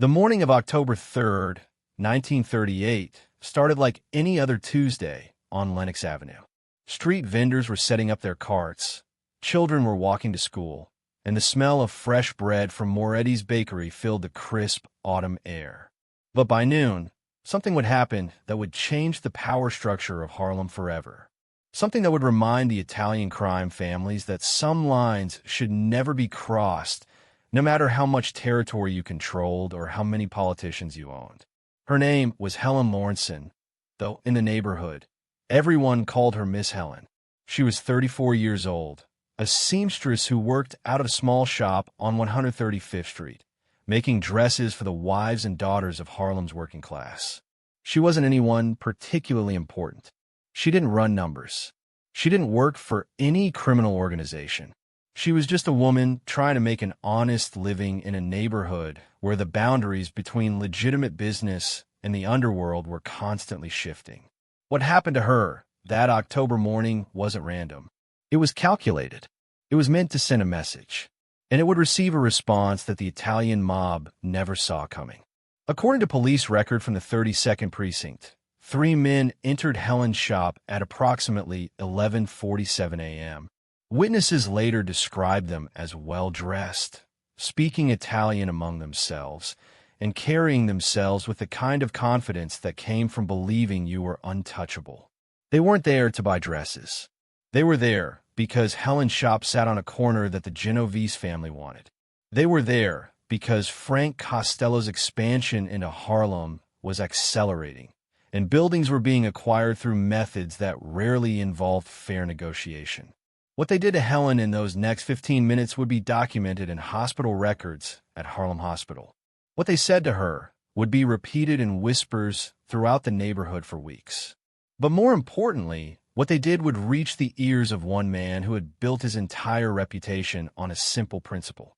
The morning of October 3rd, 1938, started like any other Tuesday on Lenox Avenue. Street vendors were setting up their carts, children were walking to school, and the smell of fresh bread from Moretti's bakery filled the crisp autumn air. But by noon, something would happen that would change the power structure of Harlem forever. Something that would remind the Italian crime families that some lines should never be crossed, no matter how much territory you controlled or how many politicians you owned. Her name was Helen Lawrenson, though in the neighborhood, everyone called her Miss Helen. She was 34 years old, a seamstress who worked out of a small shop on 135th Street, making dresses for the wives and daughters of Harlem's working class. She wasn't anyone particularly important. She didn't run numbers. She didn't work for any criminal organization. She was just a woman trying to make an honest living in a neighborhood where the boundaries between legitimate business and the underworld were constantly shifting. What happened to her that October morning wasn't random. It was calculated. It was meant to send a message, and it would receive a response that the Italian mob never saw coming. According to police record from the 32nd Precinct, 3 men entered Helen's shop at approximately 11:47 a.m. Witnesses later described them as well-dressed, speaking Italian among themselves, and carrying themselves with the kind of confidence that came from believing you were untouchable. They weren't there to buy dresses. They were there because Helen's shop sat on a corner that the Genovese family wanted. They were there because Frank Costello's expansion into Harlem was accelerating, and buildings were being acquired through methods that rarely involved fair negotiation. What they did to Helen in those next 15 minutes would be documented in hospital records at Harlem Hospital. What they said to her would be repeated in whispers throughout the neighborhood for weeks. But more importantly, what they did would reach the ears of one man who had built his entire reputation on a simple principle.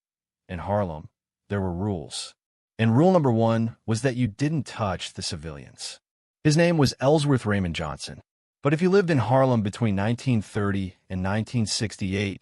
In Harlem, there were rules. And rule number 1 was that you didn't touch the civilians. His name was Ellsworth Raymond Johnson. But if you lived in Harlem between 1930 and 1968,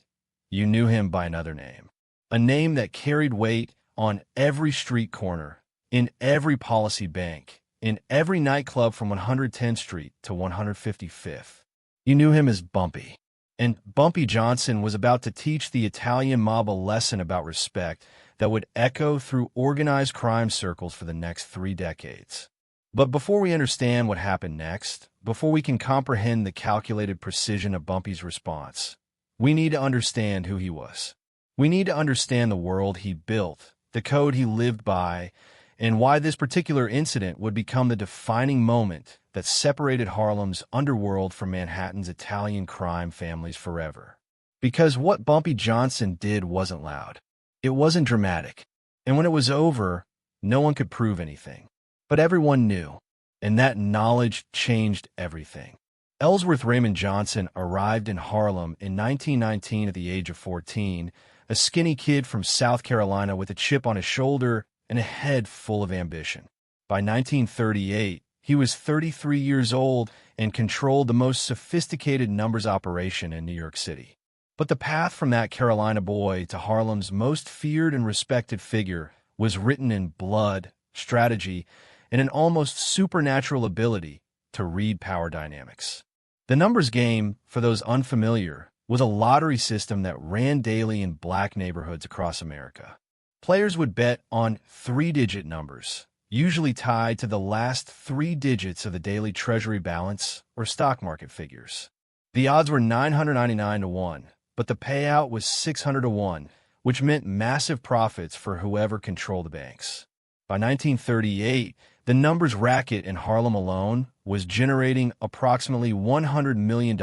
you knew him by another name. A name that carried weight on every street corner, in every policy bank, in every nightclub from 110th Street to 155th. You knew him as Bumpy. And Bumpy Johnson was about to teach the Italian mob a lesson about respect that would echo through organized crime circles for the next 3 decades. But before we understand what happened next, before we can comprehend the calculated precision of Bumpy's response, we need to understand who he was. We need to understand the world he built, the code he lived by, and why this particular incident would become the defining moment that separated Harlem's underworld from Manhattan's Italian crime families forever. Because what Bumpy Johnson did wasn't loud. It wasn't dramatic. And when it was over, no one could prove anything. But everyone knew, and that knowledge changed everything. Ellsworth Raymond Johnson arrived in Harlem in 1919 at the age of 14, a skinny kid from South Carolina with a chip on his shoulder and a head full of ambition. By 1938, he was 33 years old and controlled the most sophisticated numbers operation in New York City. But the path from that Carolina boy to Harlem's most feared and respected figure was written in blood, strategy, and an almost supernatural ability to read power dynamics. The numbers game, for those unfamiliar, was a lottery system that ran daily in black neighborhoods across America. Players would bet on 3-digit numbers, usually tied to the last 3 digits of the daily treasury balance or stock market figures. The odds were 999 to 1, but the payout was 600 to 1, which meant massive profits for whoever controlled the banks. By 1938, the numbers racket in Harlem alone was generating approximately $100 million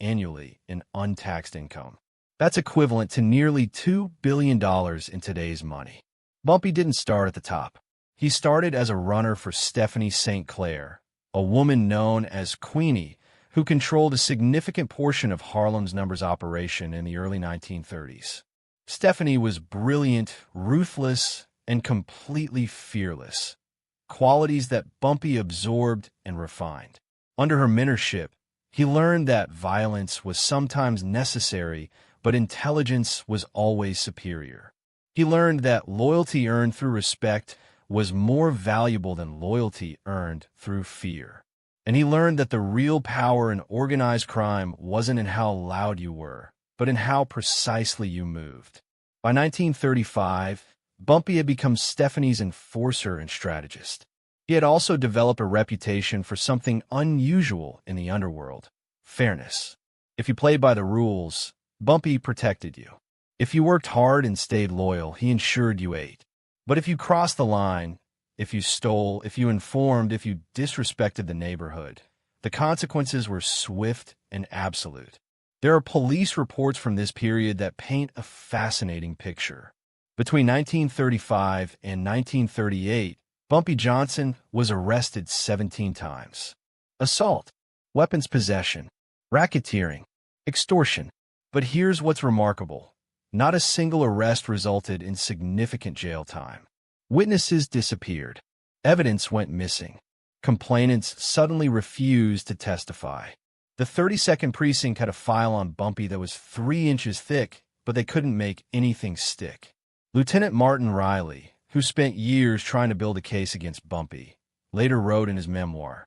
annually in untaxed income. That's equivalent to nearly $2 billion in today's money. Bumpy didn't start at the top. He started as a runner for Stephanie St. Clair, a woman known as Queenie, who controlled a significant portion of Harlem's numbers operation in the early 1930s. Stephanie was brilliant, ruthless, and completely fearless, qualities that Bumpy absorbed and refined. Under her mentorship, he learned that violence was sometimes necessary, but intelligence was always superior. He learned that loyalty earned through respect was more valuable than loyalty earned through fear. And he learned that the real power in organized crime wasn't in how loud you were, but in how precisely you moved. By 1935, Bumpy had become Stephanie's enforcer and strategist. He had also developed a reputation for something unusual in the underworld: fairness. If you played by the rules, Bumpy protected you. If you worked hard and stayed loyal, he ensured you ate. But if you crossed the line, if you stole, if you informed, if you disrespected the neighborhood, the consequences were swift and absolute. There are police reports from this period that paint a fascinating picture. Between 1935 and 1938, Bumpy Johnson was arrested 17 times. Assault, weapons possession, racketeering, extortion. But here's what's remarkable. Not a single arrest resulted in significant jail time. Witnesses disappeared. Evidence went missing. Complainants suddenly refused to testify. The 32nd Precinct had a file on Bumpy that was 3 inches thick, but they couldn't make anything stick. Lieutenant Martin Riley, who spent years trying to build a case against Bumpy, later wrote in his memoir,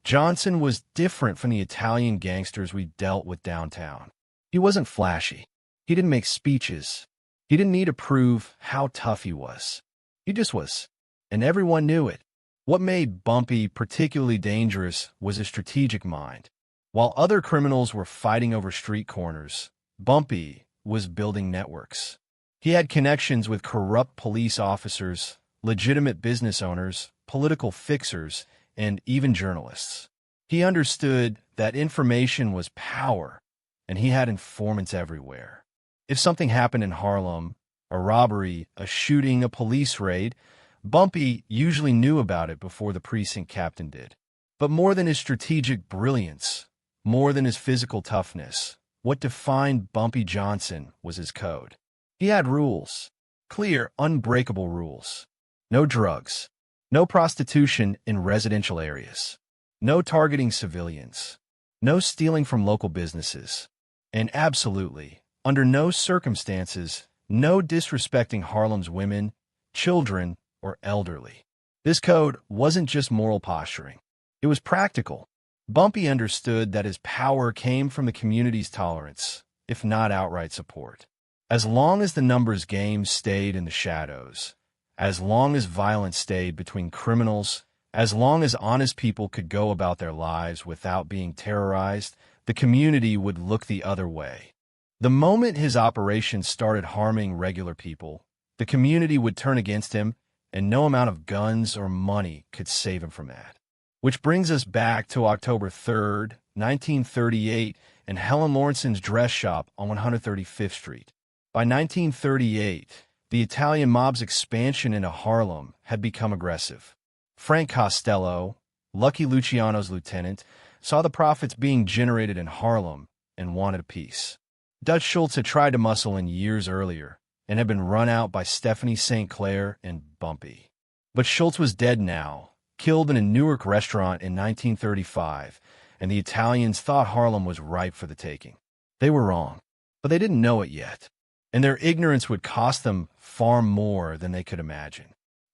"Johnson was different from the Italian gangsters we dealt with downtown. He wasn't flashy. He didn't make speeches. He didn't need to prove how tough he was. He just was. And everyone knew it." What made Bumpy particularly dangerous was his strategic mind. While other criminals were fighting over street corners, Bumpy was building networks. He had connections with corrupt police officers, legitimate business owners, political fixers, and even journalists. He understood that information was power, and he had informants everywhere. If something happened in Harlem, a robbery, a shooting, a police raid, Bumpy usually knew about it before the precinct captain did. But more than his strategic brilliance, more than his physical toughness, what defined Bumpy Johnson was his code. He had rules, clear, unbreakable rules. No drugs, no prostitution in residential areas, no targeting civilians, no stealing from local businesses, and absolutely, under no circumstances, no disrespecting Harlem's women, children, or elderly. This code wasn't just moral posturing. It was practical. Bumpy understood that his power came from the community's tolerance, if not outright support. As long as the numbers game stayed in the shadows, as long as violence stayed between criminals, as long as honest people could go about their lives without being terrorized, the community would look the other way. The moment his operations started harming regular people, the community would turn against him, and no amount of guns or money could save him from that. Which brings us back to October 3rd, 1938, and Helen Lawrence's dress shop on 135th Street. By 1938, the Italian mob's expansion into Harlem had become aggressive. Frank Costello, Lucky Luciano's lieutenant, saw the profits being generated in Harlem and wanted a piece. Dutch Schultz had tried to muscle in years earlier and had been run out by Stephanie St. Clair and Bumpy. But Schultz was dead now, killed in a Newark restaurant in 1935, and the Italians thought Harlem was ripe for the taking. They were wrong, but they didn't know it yet, and their ignorance would cost them far more than they could imagine.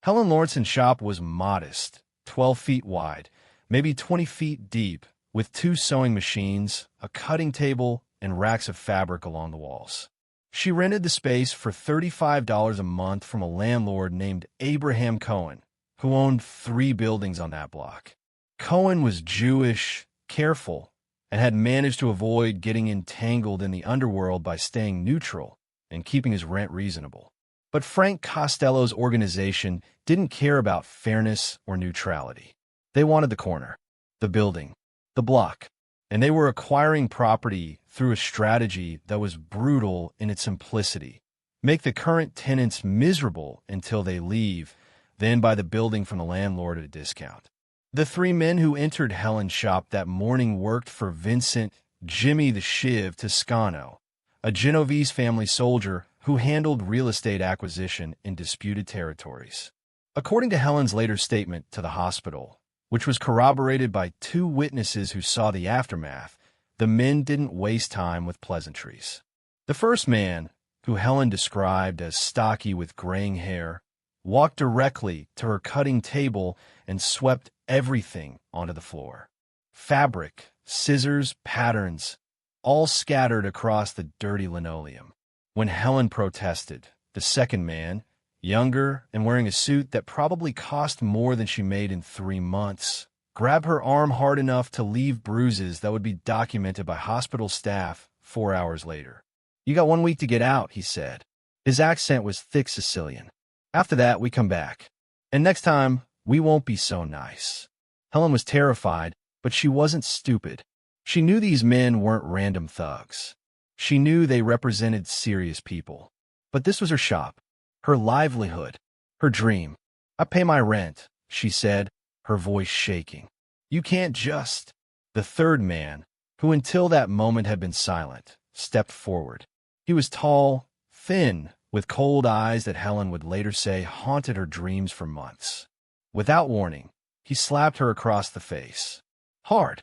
Helen Lawrence's shop was modest, 12 feet wide, maybe 20 feet deep, with 2 sewing machines, a cutting table, and racks of fabric along the walls. She rented the space for $35 a month from a landlord named Abraham Cohen, who owned 3 buildings on that block. Cohen was Jewish, careful, and had managed to avoid getting entangled in the underworld by staying neutral and keeping his rent reasonable. But Frank Costello's organization didn't care about fairness or neutrality. They wanted the corner, the building, the block, and they were acquiring property through a strategy that was brutal in its simplicity. Make the current tenants miserable until they leave, then buy the building from the landlord at a discount. The 3 men who entered Helen's shop that morning worked for Vincent Jimmy the Shiv Toscano, a Genovese family soldier who handled real estate acquisition in disputed territories. According to Helen's later statement to the hospital, which was corroborated by 2 witnesses who saw the aftermath, the men didn't waste time with pleasantries. The first man, who Helen described as stocky with graying hair, walked directly to her cutting table and swept everything onto the floor. Fabric, scissors, patterns, all scattered across the dirty linoleum. When Helen protested, the second man, younger and wearing a suit that probably cost more than she made in 3 months, grabbed her arm hard enough to leave bruises that would be documented by hospital staff 4 hours later. "You got 1 week to get out," he said. His accent was thick Sicilian. "After that, we come back. And next time, we won't be so nice." Helen was terrified, but she wasn't stupid. She knew these men weren't random thugs. She knew they represented serious people. But this was her shop, her livelihood, her dream. "I pay my rent," she said, her voice shaking. "You can't just—" The third man, who until that moment had been silent, stepped forward. He was tall, thin, with cold eyes that Helen would later say haunted her dreams for months. Without warning, he slapped her across the face. Hard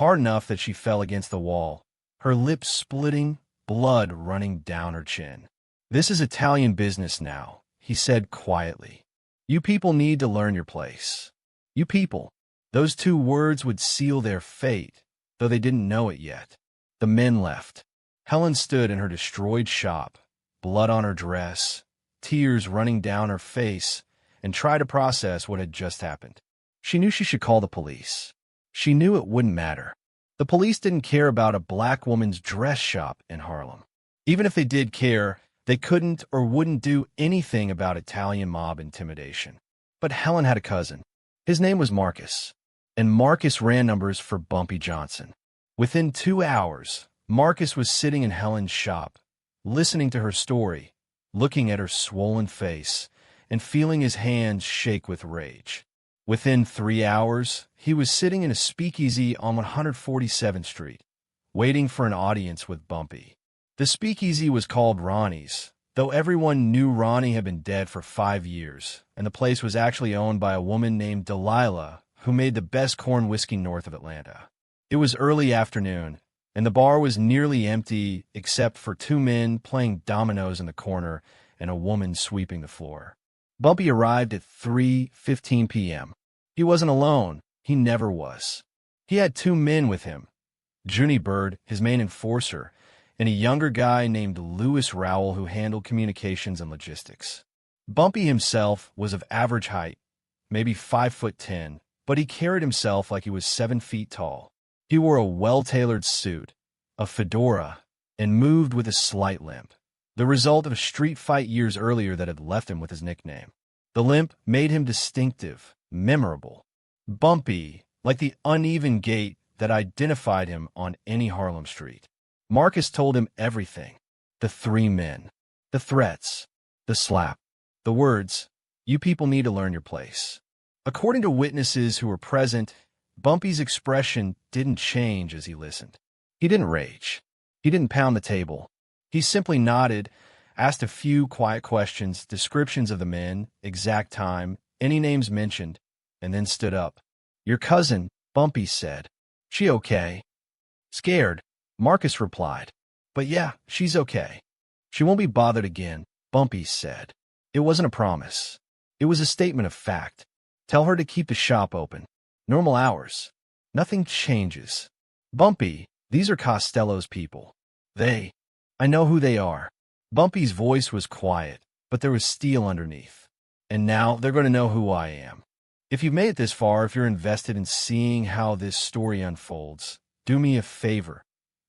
enough that she fell against the wall, her lips splitting, blood running down her chin. "This is Italian business now," he said quietly. "You people need to learn your place. You people." Those 2 words would seal their fate, though they didn't know it yet. The men left. Helen stood in her destroyed shop, blood on her dress, tears running down her face, and tried to process what had just happened. She knew she should call the police. She knew it wouldn't matter. The police didn't care about a black woman's dress shop in Harlem. Even if they did care, they couldn't or wouldn't do anything about Italian mob intimidation. But Helen had a cousin. His name was Marcus, and Marcus ran numbers for Bumpy Johnson. Within 2 hours, Marcus was sitting in Helen's shop, listening to her story, looking at her swollen face, and feeling his hands shake with rage. Within 3 hours, he was sitting in a speakeasy on 147th Street, waiting for an audience with Bumpy. The speakeasy was called Ronnie's, though everyone knew Ronnie had been dead for 5 years, and the place was actually owned by a woman named Delilah, who made the best corn whiskey north of Atlanta. It was early afternoon, and the bar was nearly empty except for 2 men playing dominoes in the corner and a woman sweeping the floor. Bumpy arrived at 3:15 p.m. He wasn't alone. He never was. He had 2 men with him, Junie Bird, his main enforcer, and a younger guy named Lewis Rowell who handled communications and logistics. Bumpy himself was of average height, maybe 5'10", but he carried himself like he was 7 feet tall. He wore a well-tailored suit, a fedora, and moved with a slight limp, the result of a street fight years earlier that had left him with his nickname. The limp made him distinctive, memorable. Bumpy, like the uneven gait that identified him on any Harlem street. Marcus told him everything. The 3 men, the threats, the slap, the words, "You people need to learn your place." According to witnesses who were present, Bumpy's expression didn't change as he listened. He didn't rage. He didn't pound the table. He simply nodded, asked a few quiet questions, descriptions of the men, exact time, any names mentioned, and then stood up. "Your cousin," Bumpy said. "She okay?" "Scared," Marcus replied. "But yeah, she's okay. She won't be bothered again," Bumpy said. It wasn't a promise. It was a statement of fact. "Tell her to keep the shop open. Normal hours. Nothing changes." "Bumpy, these are Costello's people. I know who they are." Bumpy's voice was quiet, but there was steel underneath. "And now they're going to know who I am." If you've made it this far, if you're invested in seeing how this story unfolds, do me a favor.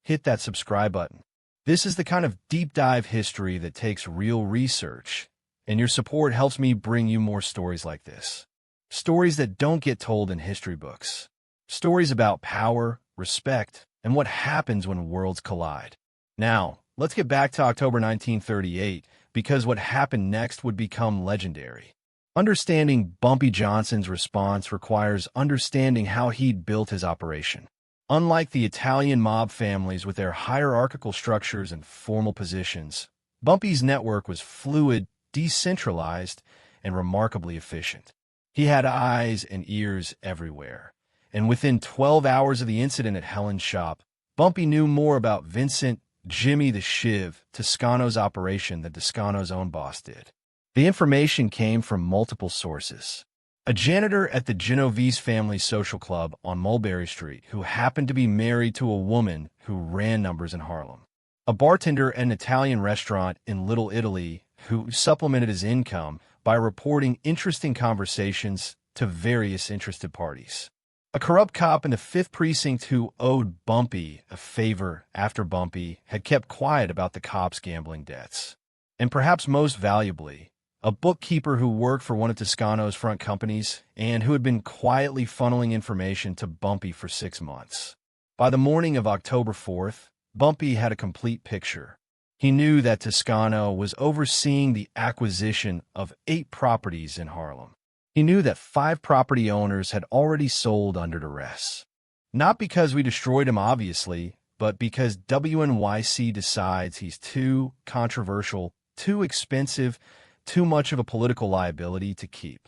Hit that subscribe button. This is the kind of deep dive history that takes real research, and your support helps me bring you more stories like this. Stories that don't get told in history books. Stories about power, respect, and what happens when worlds collide. Now, let's get back to October 1938, because what happened next would become legendary. Understanding Bumpy Johnson's response requires understanding how he'd built his operation. Unlike the Italian mob families with their hierarchical structures and formal positions, Bumpy's network was fluid, decentralized, and remarkably efficient. He had eyes and ears everywhere, and within 12 hours of the incident at Helen's shop, Bumpy knew more about Vincent, Jimmy the Shiv, Toscano's operation than Toscano's own boss did. The information came from multiple sources. A janitor at the Genovese Family Social Club on Mulberry Street who happened to be married to a woman who ran numbers in Harlem. A bartender at an Italian restaurant in Little Italy who supplemented his income by reporting interesting conversations to various interested parties. A corrupt cop in the 5th Precinct who owed Bumpy a favor after Bumpy had kept quiet about the cop's gambling debts. And perhaps most valuably, a bookkeeper who worked for one of Toscano's front companies and who had been quietly funneling information to Bumpy for 6 months. By the morning of October 4th, Bumpy had a complete picture. He knew that Toscano was overseeing the acquisition of 8 properties in Harlem. He knew that 5 property owners had already sold under duress. Not because we destroyed him, obviously, but because WNYC decides he's too controversial, too expensive, too much of a political liability to keep.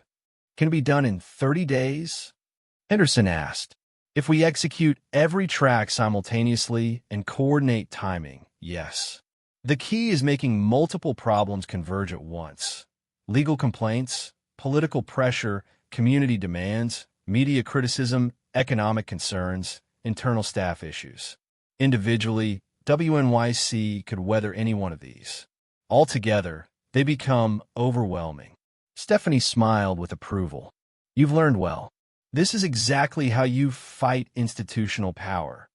Can it be done in 30 days? Henderson asked. If we execute every track simultaneously and coordinate timing, yes. The key is making multiple problems converge at once. Legal complaints, political pressure, community demands, media criticism, economic concerns, internal staff issues. Individually, WNYC could weather any one of these. Altogether, they become overwhelming. Stephanie smiled with approval. You've learned well. This is exactly how you fight institutional power.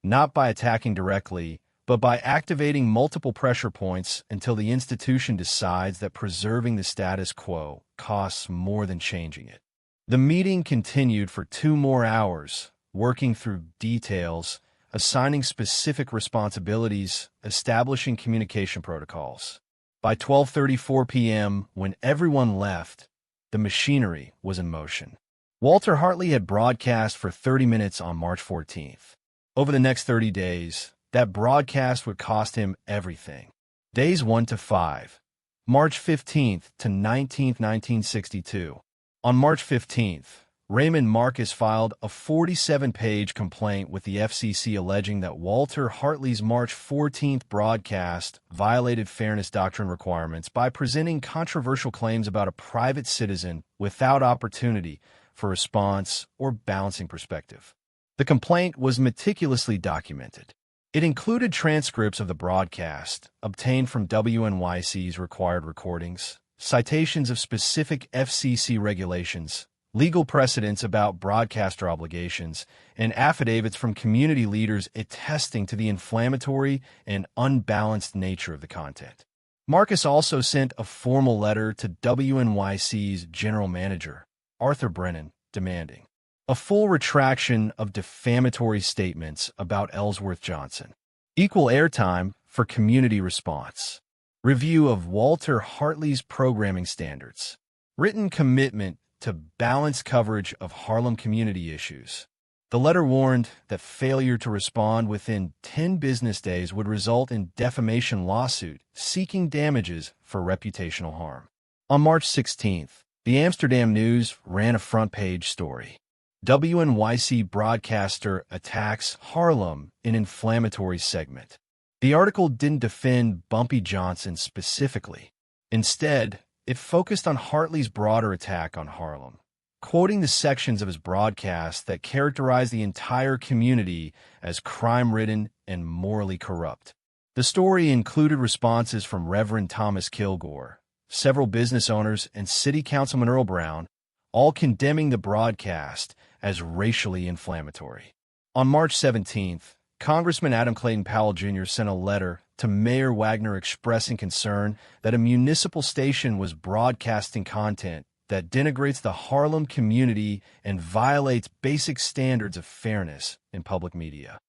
Not by attacking directly, but by activating multiple pressure points until the institution decides that preserving the status quo costs more than changing it. The meeting continued for 2 more hours, working through details, assigning specific responsibilities, establishing communication protocols. By 12:34 p.m., when everyone left, the machinery was in motion. Walter Hartley had broadcast for 30 minutes on March 14th. Over the next 30 days, that broadcast would cost him everything. Days 1 to 5. March 15th to 19th, 1962. On March 15th, Raymond Marcus filed a 47-page complaint with the FCC alleging that Walter Hartley's March 14th broadcast violated fairness doctrine requirements by presenting controversial claims about a private citizen without opportunity for response or balancing perspective. The complaint was meticulously documented. It included transcripts of the broadcast, obtained from WNYC's required recordings, citations of specific FCC regulations, legal precedents about broadcaster obligations, and affidavits from community leaders attesting to the inflammatory and unbalanced nature of the content. Marcus also sent a formal letter to WNYC's general manager, Arthur Brennan, demanding a full retraction of defamatory statements about Ellsworth Johnson, equal airtime for community response, review of Walter Hartley's programming standards, written commitment to balanced coverage of Harlem community issues. The letter warned that failure to respond within 10 business days would result in defamation lawsuit seeking damages for reputational harm. On March 16th, the Amsterdam News ran a front-page story. WNYC broadcaster attacks Harlem in inflammatory segment. The article didn't defend Bumpy Johnson specifically. Instead, it focused on Hartley's broader attack on Harlem, quoting the sections of his broadcast that characterized the entire community as crime-ridden and morally corrupt. The story included responses from Reverend Thomas Kilgore, several business owners, and City Councilman Earl Brown, all condemning the broadcast as racially inflammatory. On March 17th, Congressman Adam Clayton Powell Jr. sent a letter to Mayor Wagner expressing concern that a municipal station was broadcasting content that denigrates the Harlem community and violates basic standards of fairness in public media.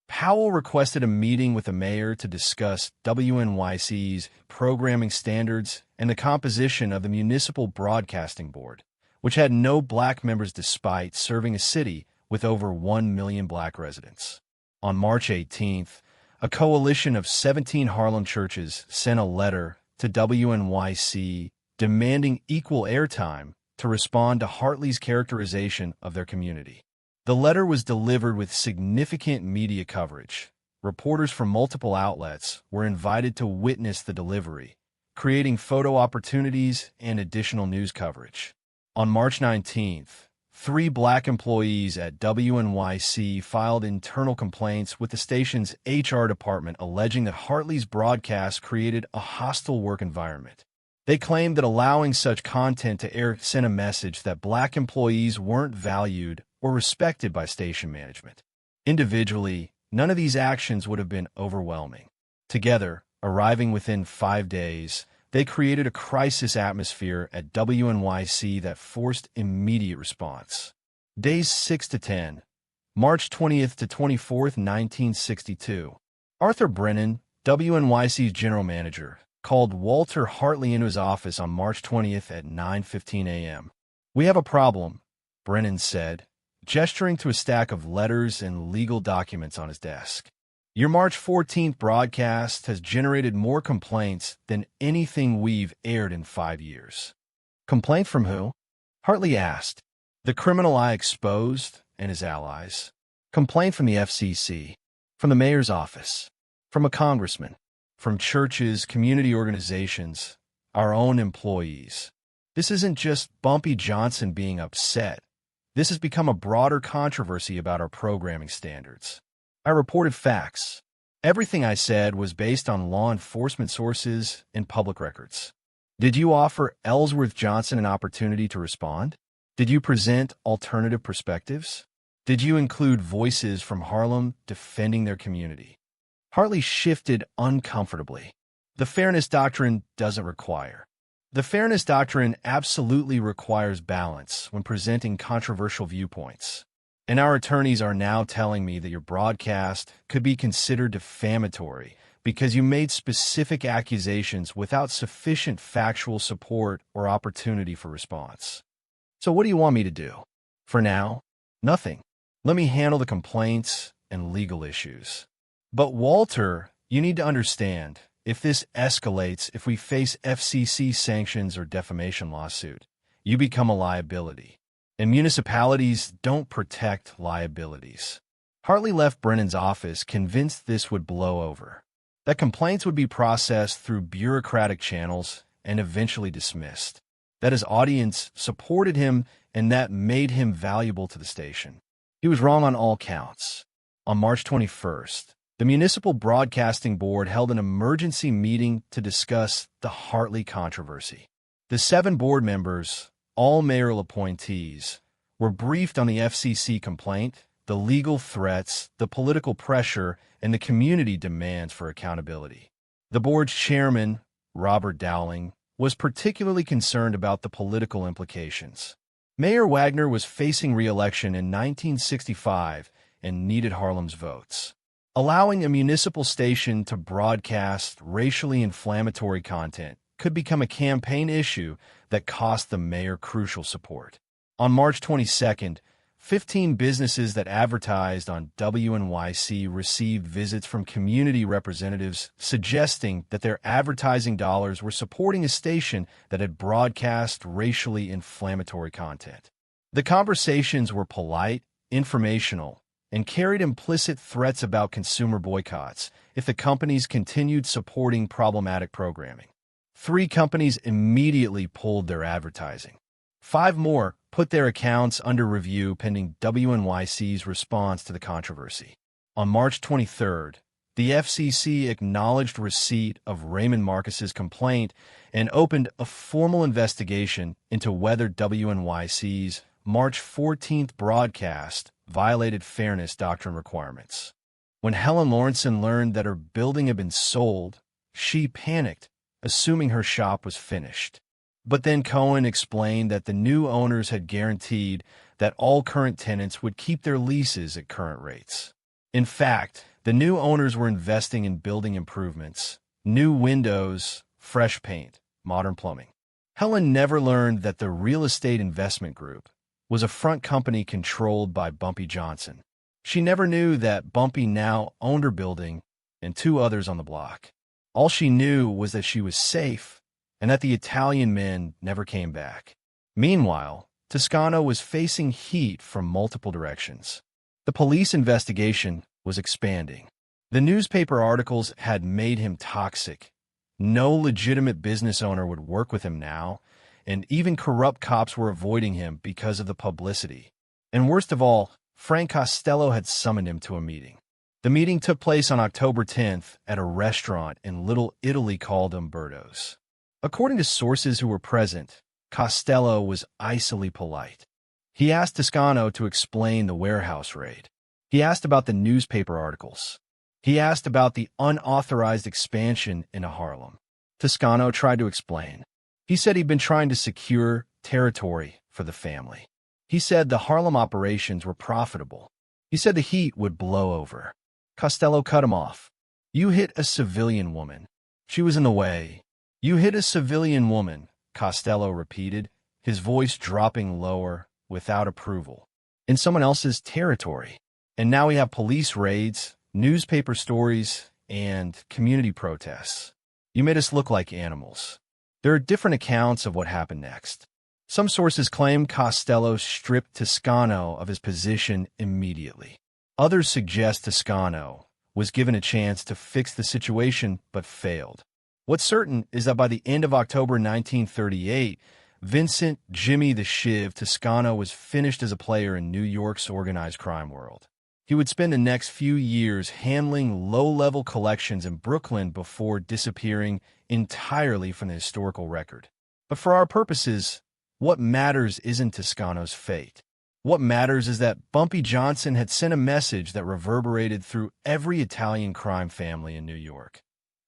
Powell requested a meeting with the mayor to discuss WNYC's programming standards and the composition of the Municipal Broadcasting Board, which had no black members despite serving a city with over 1 million black residents. On March 18th, a coalition of 17 Harlem churches sent a letter to WNYC demanding equal airtime to respond to Hartley's characterization of their community. The letter was delivered with significant media coverage. Reporters from multiple outlets were invited to witness the delivery, creating photo opportunities and additional news coverage. On March 19th, 3 black employees at WNYC filed internal complaints with the station's HR department alleging that Hartley's broadcast created a hostile work environment. They claimed that allowing such content to air sent a message that black employees weren't valued or respected by station management. Individually, none of these actions would have been overwhelming. Together, arriving within 5 days, they created a crisis atmosphere at WNYC that forced immediate response. Days 6 to 10, March 20th to 24th, 1962. Arthur Brennan, WNYC's general manager, called Walter Hartley into his office on March 20th at 9:15 a.m. "We have a problem," Brennan said, gesturing to a stack of letters and legal documents on his desk. "Your March 14th broadcast has generated more complaints than anything we've aired in 5 years." "Complaint from who?" Hartley asked. "The criminal I exposed and his allies." "Complaint from the FCC, from the mayor's office, from a congressman, from churches, community organizations, our own employees. This isn't just Bumpy Johnson being upset. This has become a broader controversy about our programming standards. I reported facts. Everything I said was based on law enforcement sources and public records. Did you offer Ellsworth Johnson an opportunity to respond? Did you present alternative perspectives? Did you include voices from Harlem defending their community?" Hartley shifted uncomfortably. "The fairness doctrine doesn't require." "The fairness doctrine absolutely requires balance when presenting controversial viewpoints. And our attorneys are now telling me that your broadcast could be considered defamatory because you made specific accusations without sufficient factual support or opportunity for response. So what do you want me to do?" "For now, nothing. Let me handle the complaints and legal issues." "But Walter, you need to understand, if this escalates, if we face FCC sanctions or defamation lawsuit, you become a liability. And municipalities don't protect liabilities." Hartley left Brennan's office convinced this would blow over, that complaints would be processed through bureaucratic channels and eventually dismissed, that his audience supported him and that made him valuable to the station. He was wrong on all counts. On March 21st, the Municipal Broadcasting Board held an emergency meeting to discuss the Hartley controversy. The 7 board members, all mayoral appointees, were briefed on the FCC complaint, the legal threats, the political pressure, and the community demands for accountability. The board's chairman, Robert Dowling, was particularly concerned about the political implications. Mayor Wagner was facing re-election in 1965 and needed Harlem's votes. Allowing a municipal station to broadcast racially inflammatory content could become a campaign issue that cost the mayor crucial support. On March 22nd, 15 businesses that advertised on WNYC received visits from community representatives suggesting that their advertising dollars were supporting a station that had broadcast racially inflammatory content. The conversations were polite, informational, and carried implicit threats about consumer boycotts if the companies continued supporting problematic programming. 3 companies immediately pulled their advertising. 5 more put their accounts under review pending WNYC's response to the controversy. On March 23rd, the FCC acknowledged receipt of Raymond Marcus's complaint and opened a formal investigation into whether WNYC's March 14th broadcast violated fairness doctrine requirements. When Helen Lawrenson learned that her building had been sold, she panicked, assuming her shop was finished. But then Cohen explained that the new owners had guaranteed that all current tenants would keep their leases at current rates. In fact, the new owners were investing in building improvements, new windows, fresh paint, modern plumbing. Helen never learned that the real estate investment group was a front company controlled by Bumpy Johnson. She never knew that Bumpy now owned her building and 2 others on the block. All she knew was that she was safe and that the Italian men never came back. Meanwhile, Toscano was facing heat from multiple directions. The police investigation was expanding. The newspaper articles had made him toxic, No legitimate business owner would work with him now, and even corrupt cops were avoiding him because of the publicity. And worst of all, Frank Costello had summoned him to a meeting. The meeting took place on October 10th at a restaurant in Little Italy called Umberto's. According to sources who were present, Costello was icily polite. He asked Toscano to explain the warehouse raid. He asked about the newspaper articles. He asked about the unauthorized expansion into Harlem. Toscano tried to explain. He said he'd been trying to secure territory for the family. He said the Harlem operations were profitable. He said the heat would blow over. Costello cut him off. "You hit a civilian woman. She was in the way." "You hit a civilian woman," Costello repeated, his voice dropping lower, without approval. "In someone else's territory. And now we have police raids, newspaper stories, and community protests. You made us look like animals." There are different accounts of what happened next. Some sources claim Costello stripped Toscano of his position immediately. Others suggest Toscano was given a chance to fix the situation but failed. What's certain is that by the end of October 1938, Vincent "Jimmy the Shiv" Toscano was finished as a player in New York's organized crime world. He would spend the next few years handling low-level collections in Brooklyn before disappearing entirely from the historical record. But for our purposes, what matters isn't Toscano's fate. What matters is that Bumpy Johnson had sent a message that reverberated through every Italian crime family in New York.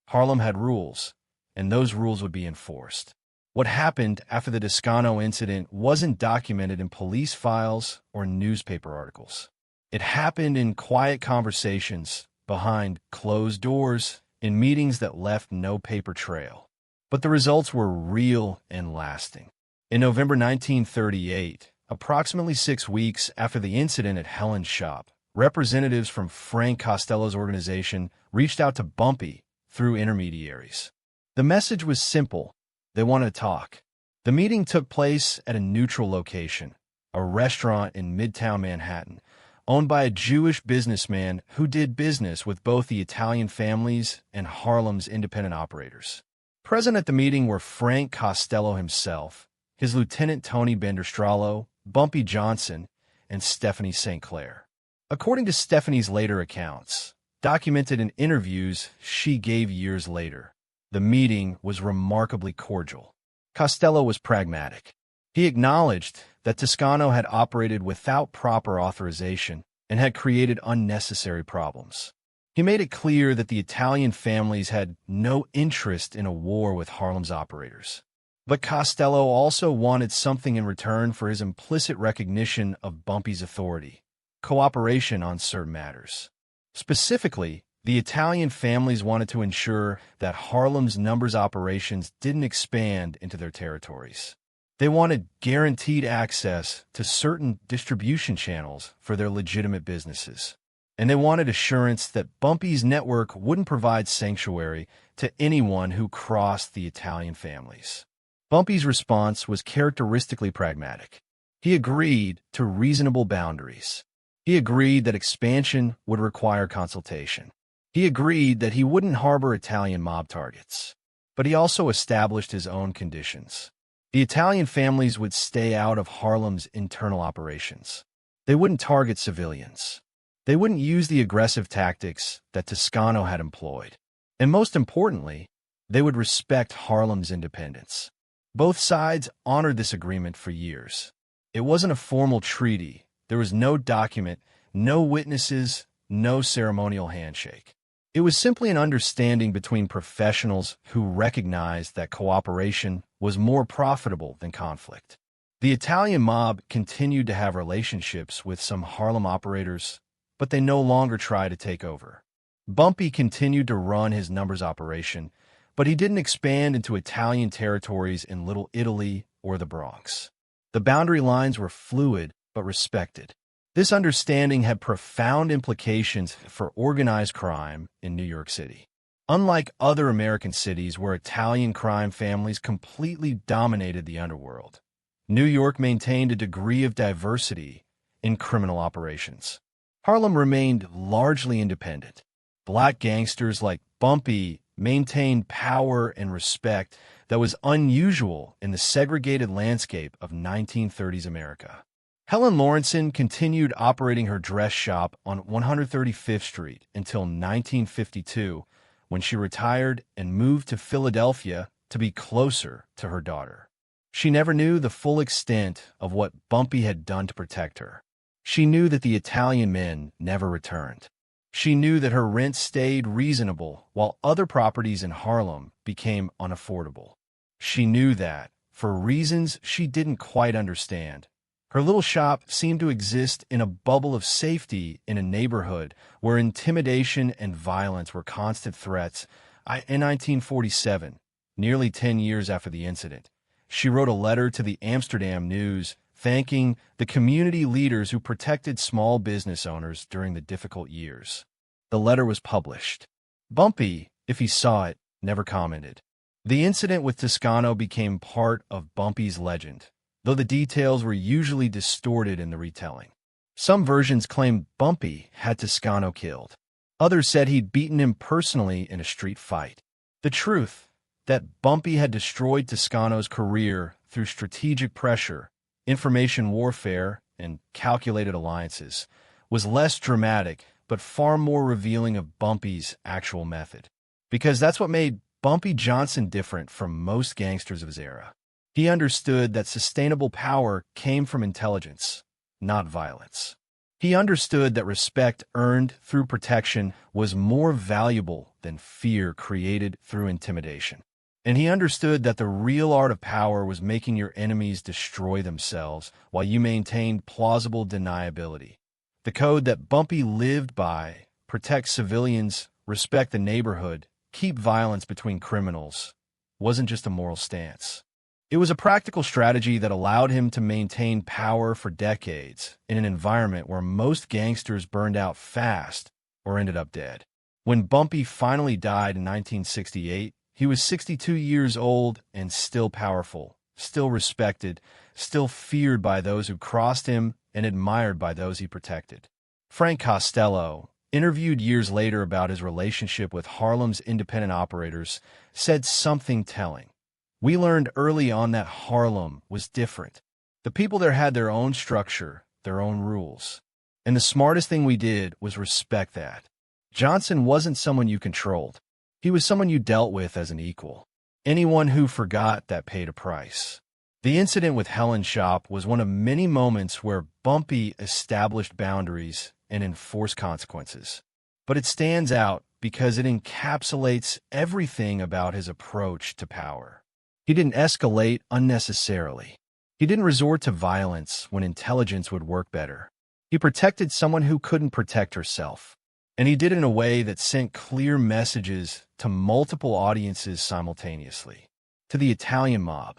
Harlem had rules, and those rules would be enforced. What happened after the Toscano incident wasn't documented in police files or newspaper articles. It happened in quiet conversations, behind closed doors, in meetings that left no paper trail. But the results were real and lasting. In November 1938, approximately 6 weeks after the incident at Helen's shop, representatives from Frank Costello's organization reached out to Bumpy through intermediaries. The message was simple. They wanted to talk. The meeting took place at a neutral location, a restaurant in Midtown Manhattan, owned by a Jewish businessman who did business with both the Italian families and Harlem's independent operators. Present at the meeting were Frank Costello himself, his lieutenant Tony Benderstrallo, Bumpy Johnson, and Stephanie St. Clair. According to Stephanie's later accounts, documented in interviews she gave years later, the meeting was remarkably cordial. Costello was pragmatic. He acknowledged that Toscano had operated without proper authorization and had created unnecessary problems. He made it clear that the Italian families had no interest in a war with Harlem's operators. But Costello also wanted something in return for his implicit recognition of Bumpy's authority, cooperation on certain matters. Specifically, the Italian families wanted to ensure that Harlem's numbers operations didn't expand into their territories. They wanted guaranteed access to certain distribution channels for their legitimate businesses. And they wanted assurance that Bumpy's network wouldn't provide sanctuary to anyone who crossed the Italian families. Bumpy's response was characteristically pragmatic. He agreed to reasonable boundaries. He agreed that expansion would require consultation. He agreed that he wouldn't harbor Italian mob targets. But he also established his own conditions. The Italian families would stay out of Harlem's internal operations. They wouldn't target civilians. They wouldn't use the aggressive tactics that Toscano had employed. And most importantly, they would respect Harlem's independence. Both sides honored this agreement for years. It wasn't a formal treaty. There was no document, no witnesses, no ceremonial handshake. It was simply an understanding between professionals who recognized that cooperation was more profitable than conflict. The Italian mob continued to have relationships with some Harlem operators, but they no longer tried to take over. Bumpy continued to run his numbers operation, but he didn't expand into Italian territories in Little Italy or the Bronx. The boundary lines were fluid but respected. This understanding had profound implications for organized crime in New York City. Unlike other American cities where Italian crime families completely dominated the underworld, New York maintained a degree of diversity in criminal operations. Harlem remained largely independent. Black gangsters like Bumpy maintained power and respect that was unusual in the segregated landscape of 1930s America. Helen Lawrenson continued operating her dress shop on 135th Street until 1952, when she retired and moved to Philadelphia to be closer to her daughter. She never knew the full extent of what Bumpy had done to protect her. She knew that the Italian men never returned. She knew that her rent stayed reasonable while other properties in Harlem became unaffordable. She knew that, for reasons she didn't quite understand, her little shop seemed to exist in a bubble of safety in a neighborhood where intimidation and violence were constant threats. In 1947, nearly 10 years after the incident, she wrote a letter to the Amsterdam News thanking the community leaders who protected small business owners during the difficult years. The letter was published. Bumpy, if he saw it, never commented. The incident with Toscano became part of Bumpy's legend, though the details were usually distorted in the retelling. Some versions claimed Bumpy had Toscano killed. Others said he'd beaten him personally in a street fight. The truth, that Bumpy had destroyed Toscano's career through strategic pressure, information warfare, and calculated alliances, was less dramatic but far more revealing of Bumpy's actual method. Because that's what made Bumpy Johnson different from most gangsters of his era. He understood that sustainable power came from intelligence, not violence. He understood that respect earned through protection was more valuable than fear created through intimidation. And he understood that the real art of power was making your enemies destroy themselves while you maintained plausible deniability. The code that Bumpy lived by: protect civilians, respect the neighborhood, keep violence between criminals, wasn't just a moral stance. It was a practical strategy that allowed him to maintain power for decades in an environment where most gangsters burned out fast or ended up dead. When Bumpy finally died in 1968, he was 62 years old and still powerful, still respected, still feared by those who crossed him and admired by those he protected. Frank Costello, interviewed years later about his relationship with Harlem's independent operators, said something telling. We learned early on that Harlem was different. The people there had their own structure, their own rules. And the smartest thing we did was respect that. Johnson wasn't someone you controlled. He was someone you dealt with as an equal. Anyone who forgot that paid a price. The incident with Helen's shop was one of many moments where Bumpy established boundaries and enforced consequences. But it stands out because it encapsulates everything about his approach to power. He didn't escalate unnecessarily. He didn't resort to violence when intelligence would work better. He protected someone who couldn't protect herself. And he did it in a way that sent clear messages to multiple audiences simultaneously. To the Italian mob,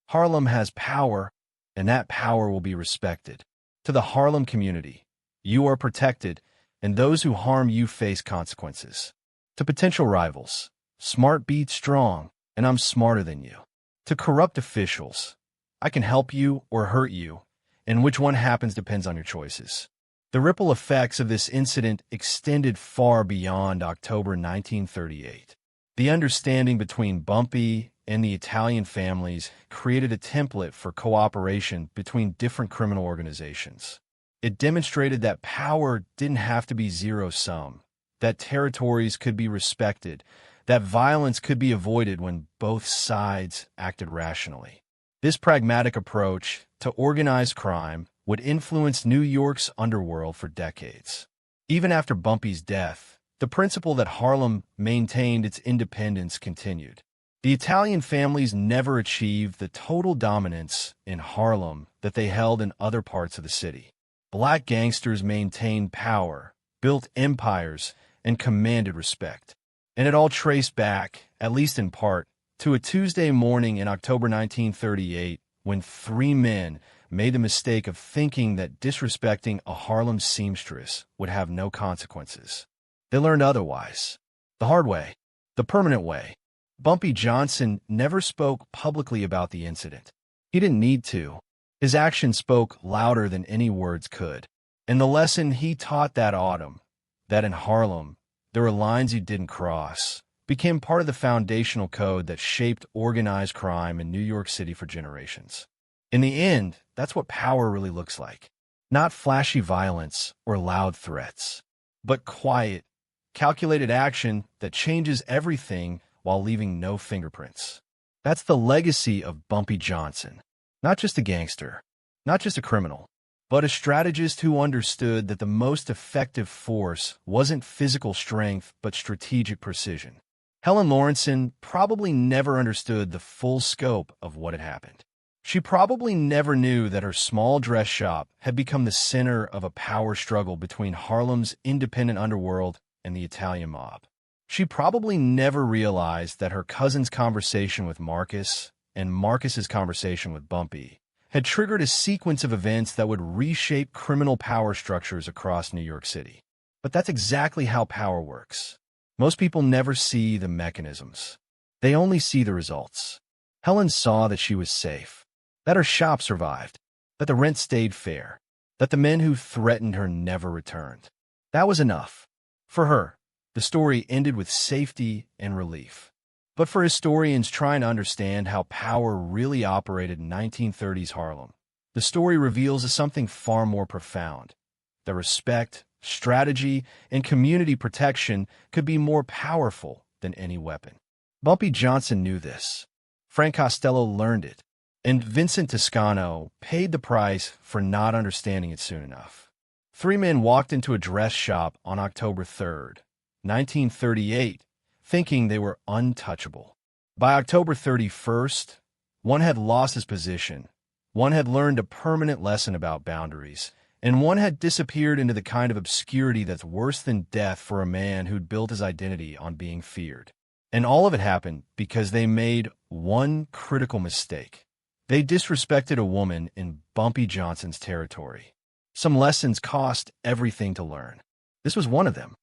Harlem has power, and that power will be respected. To the Harlem community, you are protected, and those who harm you face consequences. To potential rivals, smart beats strong, and I'm smarter than you. To corrupt officials, I can help you or hurt you, and which one happens depends on your choices. The ripple effects of this incident extended far beyond October 1938. The understanding between Bumpy and the Italian families created a template for cooperation between different criminal organizations. It demonstrated that power didn't have to be zero-sum, that territories could be respected, that violence could be avoided when both sides acted rationally. This pragmatic approach to organized crime would influence New York's underworld for decades. Even after Bumpy's death, the principle that Harlem maintained its independence continued. The Italian families never achieved the total dominance in Harlem that they held in other parts of the city. Black gangsters maintained power, built empires, and commanded respect. And it all traced back, at least in part, to a Tuesday morning in October 1938 when three men made the mistake of thinking that disrespecting a Harlem seamstress would have no consequences. They learned otherwise. The hard way. The permanent way. Bumpy Johnson never spoke publicly about the incident. He didn't need to. His actions spoke louder than any words could. And the lesson he taught that autumn, that in Harlem, there were lines you didn't cross, became part of the foundational code that shaped organized crime in New York City for generations. In the end, that's what power really looks like. Not flashy violence or loud threats, but quiet, calculated action that changes everything while leaving no fingerprints. That's the legacy of Bumpy Johnson. Not just a gangster, not just a criminal, but a strategist who understood that the most effective force wasn't physical strength but strategic precision. Helen Lawrenson probably never understood the full scope of what had happened. She probably never knew that her small dress shop had become the center of a power struggle between Harlem's independent underworld and the Italian mob. She probably never realized that her cousin's conversation with Marcus and Marcus's conversation with Bumpy had triggered a sequence of events that would reshape criminal power structures across New York City. But that's exactly how power works. Most people never see the mechanisms. They only see the results. Helen saw that she was safe, that her shop survived, that the rent stayed fair, that the men who threatened her never returned. That was enough. For her, the story ended with safety and relief. But for historians trying to understand how power really operated in 1930s Harlem, the story reveals something far more profound. The respect, strategy, and community protection could be more powerful than any weapon. Bumpy Johnson knew this. Frank Costello learned it. And Vincent Toscano paid the price for not understanding it soon enough. Three men walked into a dress shop on October 3rd, 1938, thinking they were untouchable. By October 31st, one had lost his position, one had learned a permanent lesson about boundaries, and one had disappeared into the kind of obscurity that's worse than death for a man who'd built his identity on being feared. And all of it happened because they made one critical mistake. They disrespected a woman in Bumpy Johnson's territory. Some lessons cost everything to learn. This was one of them.